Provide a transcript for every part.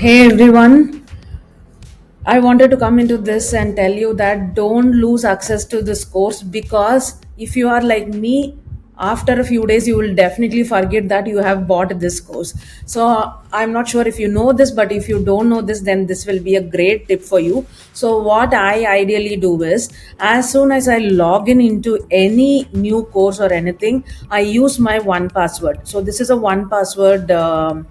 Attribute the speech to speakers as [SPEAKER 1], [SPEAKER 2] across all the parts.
[SPEAKER 1] Hey everyone, I wanted to come into this and tell you that don't lose access to this course because if you are like me, after a few days you will definitely forget that you have bought this course. So I'm not sure if you know this, but if you don't know this, then this will be a great tip for you. So what I ideally do is as soon as I log in into any new course or anything, I use my one password. So this is a one password um,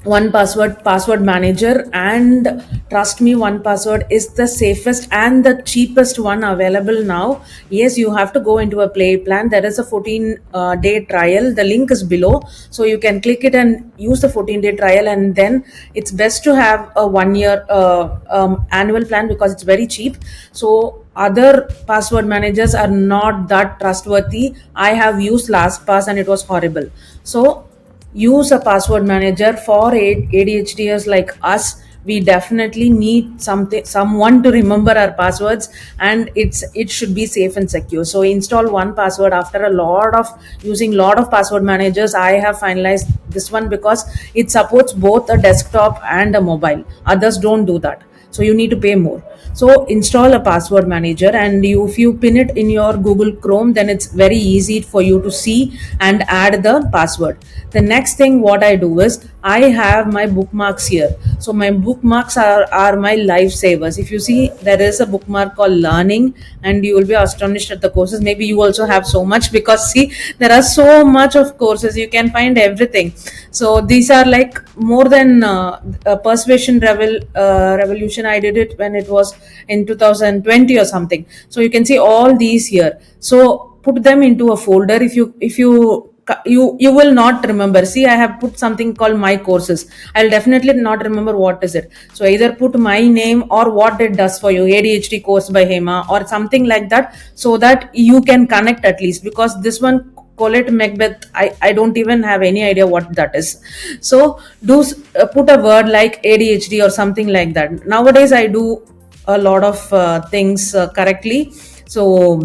[SPEAKER 1] one password manager, and trust me, one password is the safest and the cheapest one available now. Yes, you have to go into a play plan. There is a 14 day trial. The link is below, so you can click it and use the 14-day trial, and then it's best to have a 1 year annual plan because it's very cheap. So other password managers are not that trustworthy. I have used LastPass and it was horrible. So use a password manager for ADHDers like us. We definitely need someone to remember our passwords, and it should be safe and secure. So install one password. After a lot of using lot of password managers, I have finalized this one because it supports both a desktop and a mobile. Others don't do that, so you need to pay more. So install a password manager, and if you pin it in your Google Chrome, then it's very easy for you to see and add the password. The next thing what I do is I have my bookmarks here. So my bookmarks are my lifesavers. If you see, there is a bookmark called learning, and you will be astonished at the courses. Maybe you also have so much because see, there are so much of courses, you can find everything. So these are like more than persuasion revolution. I did it when it was in 2020 or something. So you can see all these here. So put them into a folder. If you will not remember. See, I have put something called my courses. I'll definitely not remember what is it. So either put my name or what it does for you, ADHD course by Hema or something like that, so that you can connect at least, because this one Colette Macbeth, I don't even have any idea what that is. So put a word like ADHD or something like that. Nowadays I do a lot of things correctly. So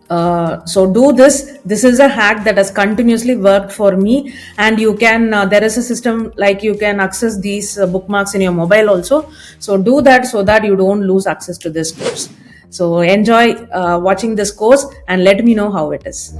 [SPEAKER 1] do this. This is a hack that has continuously worked for me, and you can there is a system like you can access these bookmarks in your mobile also. So do that so that you don't lose access to this course. So enjoy watching this course and let me know how it is.